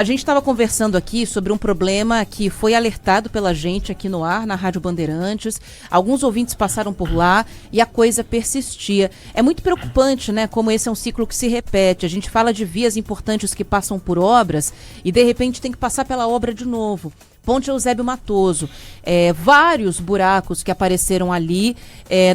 A gente estava conversando aqui sobre um problema que foi alertado pela gente aqui no ar, na Rádio Bandeirantes. Alguns ouvintes passaram por lá e a coisa persistia. É muito preocupante, né? Como esse é um ciclo que se repete. A gente fala de vias importantes que passam por obras e, de repente, tem que passar pela obra de novo. Ponte Eusébio Matoso, vários buracos que apareceram ali,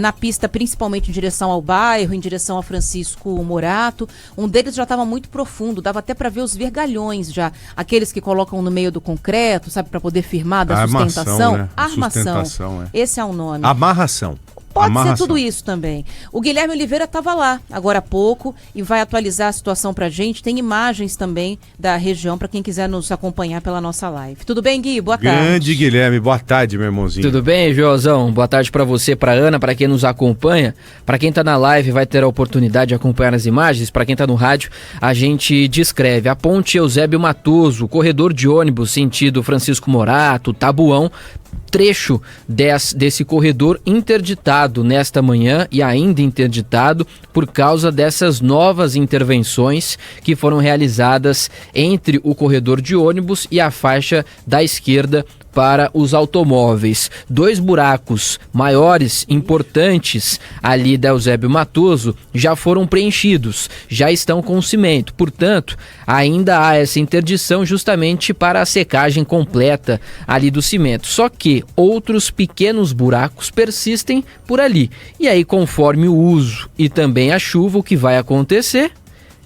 na pista, principalmente em direção ao bairro, em direção a Francisco Morato. Um deles já estava muito profundo, dava até para ver os vergalhões já, aqueles que colocam no meio do concreto, sabe, para poder firmar da sustentação. Né? Armação, esse é o nome. Amarração. Pode ser tudo isso também. O Guilherme Oliveira estava lá agora há pouco e vai atualizar a situação pra gente. Tem imagens também da região para quem quiser nos acompanhar pela nossa live. Tudo bem, Gui? Boa tarde. Grande Guilherme, boa tarde, meu irmãozinho. Tudo bem, Joãozão? Boa tarde para você, para Ana, para quem nos acompanha. Para quem tá na live vai ter a oportunidade de acompanhar as imagens. Para quem tá no rádio, a gente descreve a Ponte Eusébio Matoso, corredor de ônibus sentido Francisco Morato, Tabuão. Trecho desse corredor interditado nesta manhã e ainda interditado por causa dessas novas intervenções que foram realizadas entre o corredor de ônibus e a faixa da esquerda para os automóveis. 2 buracos maiores, importantes, ali da Eusébio Matoso, já foram preenchidos, já estão com cimento. Portanto, ainda há essa interdição justamente para a secagem completa ali do cimento. Só que outros pequenos buracos persistem por ali. E aí, conforme o uso e também a chuva, o que vai acontecer?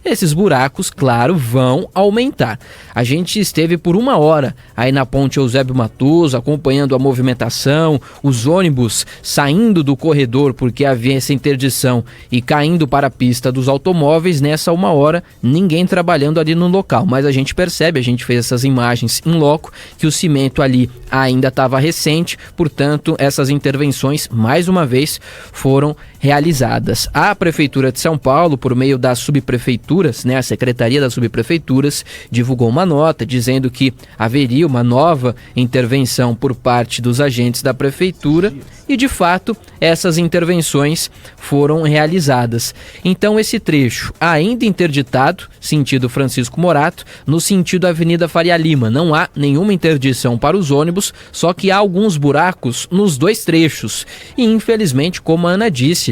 Esses buracos, claro, vão aumentar. A gente esteve por 1 hora aí na Ponte Eusébio Matoso, acompanhando a movimentação, os ônibus saindo do corredor porque havia essa interdição e caindo para a pista dos automóveis. Nessa 1 hora, ninguém trabalhando ali no local. Mas a gente percebe, a gente fez essas imagens em loco, que o cimento ali ainda estava recente. Portanto, essas intervenções, mais uma vez, foram realizadas. A Prefeitura de São Paulo, por meio das subprefeituras, a Secretaria das Subprefeituras, divulgou uma nota dizendo que haveria uma nova intervenção por parte dos agentes da Prefeitura e, de fato, essas intervenções foram realizadas. Então, esse trecho ainda interditado, sentido Francisco Morato, no sentido Avenida Faria Lima. Não há nenhuma interdição para os ônibus, só que há alguns buracos nos 2 trechos. E, infelizmente, como a Ana disse,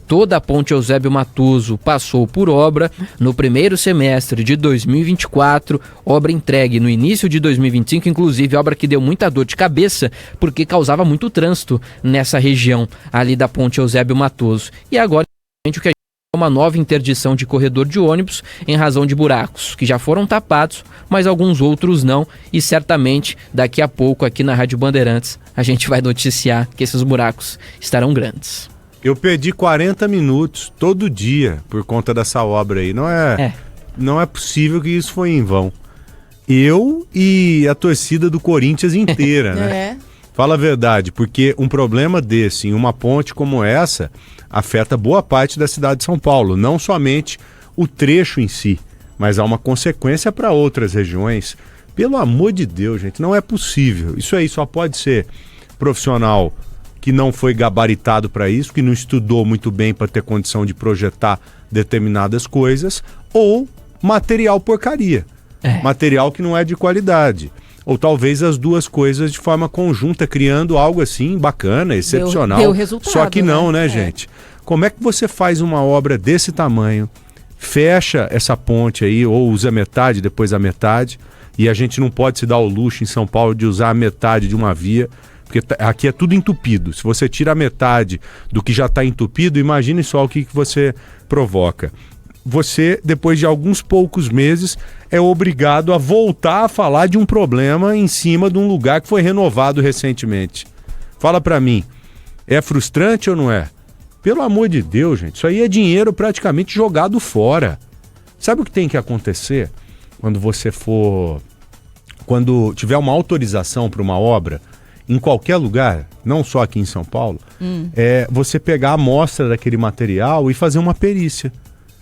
toda a Ponte Eusébio Matoso passou por obra no primeiro semestre de 2024, obra entregue no início de 2025, inclusive obra que deu muita dor de cabeça porque causava muito trânsito nessa região ali da Ponte Eusébio Matoso. E agora o que a gente é uma nova interdição de corredor de ônibus em razão de buracos que já foram tapados, mas alguns outros não, e certamente daqui a pouco aqui na Rádio Bandeirantes a gente vai noticiar que esses buracos estarão grandes. Eu perdi 40 minutos todo dia por conta dessa obra aí. Não é possível que isso foi em vão. Eu e a torcida do Corinthians inteira, né? Fala a verdade, porque um problema desse, em uma ponte como essa, afeta boa parte da cidade de São Paulo. Não somente o trecho em si, mas há uma consequência para outras regiões. Pelo amor de Deus, gente, não é possível. Isso aí só pode ser profissional que não foi gabaritado para isso, que não estudou muito bem para ter condição de projetar determinadas coisas, ou material porcaria, material que não é de qualidade. Ou talvez as duas coisas de forma conjunta, criando algo assim bacana, excepcional. Deu resultado, só que não, né, gente? Como é que você faz uma obra desse tamanho, fecha essa ponte aí, ou usa metade, depois a metade, e a gente não pode se dar o luxo em São Paulo de usar a metade de uma via, porque aqui é tudo entupido. Se você tira a metade do que já está entupido, imagine só o que você provoca. Você, depois de alguns poucos meses, é obrigado a voltar a falar de um problema em cima de um lugar que foi renovado recentemente. Fala pra mim, é frustrante ou não é? Pelo amor de Deus, gente, isso aí é dinheiro praticamente jogado fora. Sabe o que tem que acontecer quando tiver uma autorização para uma obra, em qualquer lugar, não só aqui em São Paulo, é você pegar a amostra daquele material e fazer uma perícia,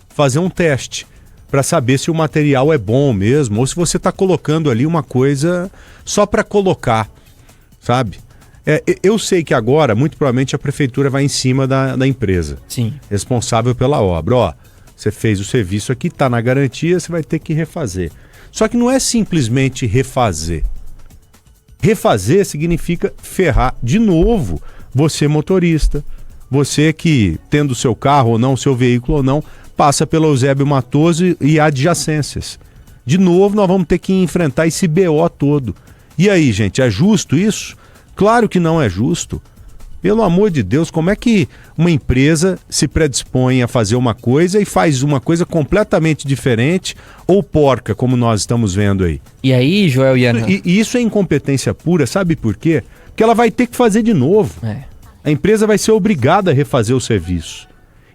fazer um teste, para saber se o material é bom mesmo, ou se você está colocando ali uma coisa só para colocar, sabe? Eu sei que agora, muito provavelmente, a prefeitura vai em cima da empresa. Sim. Responsável pela obra. Ó, você fez o serviço aqui, está na garantia, você vai ter que refazer. Só que não é simplesmente refazer. Refazer significa ferrar de novo você, motorista. Você que, tendo seu carro ou não, seu veículo ou não, passa pelo Eusébio Matoso e adjacências. De novo, nós vamos ter que enfrentar esse BO todo. E aí, gente, é justo isso? Claro que não é justo. Pelo amor de Deus, como é que uma empresa se predispõe a fazer uma coisa e faz uma coisa completamente diferente ou porca, como nós estamos vendo aí? E aí, Joel e Ana? E isso é incompetência pura, sabe por quê? Porque ela vai ter que fazer de novo. A empresa vai ser obrigada a refazer o serviço.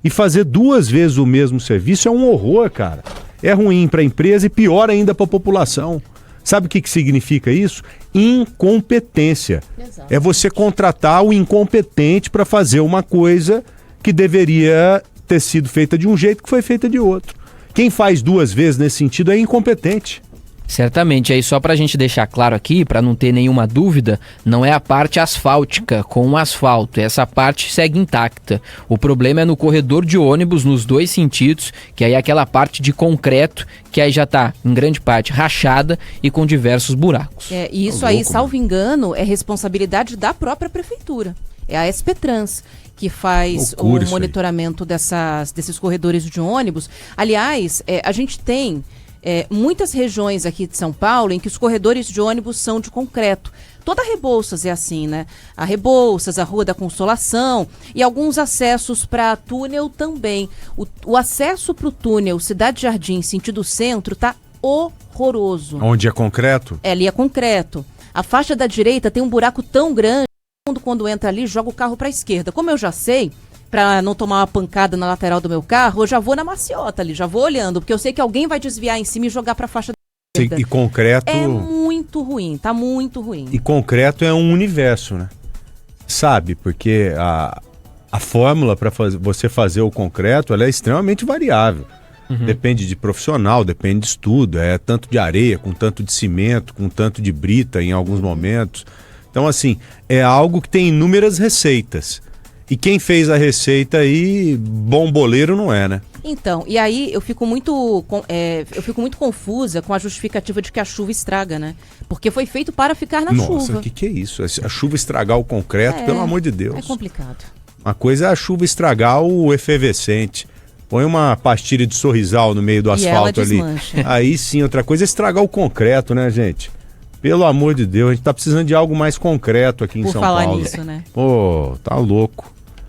E fazer 2 vezes o mesmo serviço é um horror, cara. É ruim para a empresa e pior ainda para a população. Sabe o que significa isso? Incompetência. Exatamente. É você contratar o incompetente para fazer uma coisa que deveria ter sido feita de um jeito que foi feita de outro. Quem faz 2 vezes nesse sentido é incompetente. Certamente, aí só pra gente deixar claro aqui, pra não ter nenhuma dúvida, não é a parte asfáltica com o asfalto, essa parte segue intacta. O problema é no corredor de ônibus nos 2 sentidos, que aí é aquela parte de concreto, que aí já tá, em grande parte, rachada e com diversos buracos. E isso aí, salvo engano, é responsabilidade da própria prefeitura. É a SP Trans que faz o monitoramento desses corredores de ônibus. Aliás, a gente tem... muitas regiões aqui de São Paulo em que os corredores de ônibus são de concreto. Toda a Rebouças é assim, né? A Rebouças, a Rua da Consolação e alguns acessos para túnel também. O acesso para o túnel Cidade Jardim, sentido centro, tá horroroso. Onde é concreto? Ali é concreto. A faixa da direita tem um buraco tão grande que quando entra ali joga o carro para a esquerda. Como eu já sei... Para não tomar uma pancada na lateral do meu carro, eu já vou na maciota ali, já vou olhando, porque eu sei que alguém vai desviar em cima e jogar para a faixa da esquerda. E concreto... É muito ruim, tá muito ruim. E concreto é um universo, né? Sabe, porque a fórmula para você fazer o concreto, ela é extremamente variável. Depende de profissional, depende de estudo, é tanto de areia, com tanto de cimento, com tanto de brita em alguns momentos. Então, assim, é algo que tem inúmeras receitas. E quem fez a receita aí, bom boleiro não é, né? Então, e aí eu fico muito confusa com a justificativa de que a chuva estraga, né? Porque foi feito para ficar na chuva. Nossa, o que é isso? A chuva estragar o concreto, pelo amor de Deus. É complicado. Uma coisa é a chuva estragar o efervescente. Põe uma pastilha de sorrisal no meio do asfalto ali. Aí sim, outra coisa é estragar o concreto, né, gente? Pelo amor de Deus, a gente tá precisando de algo mais concreto aqui em São Paulo. Por falar nisso, né? Pô, tá louco.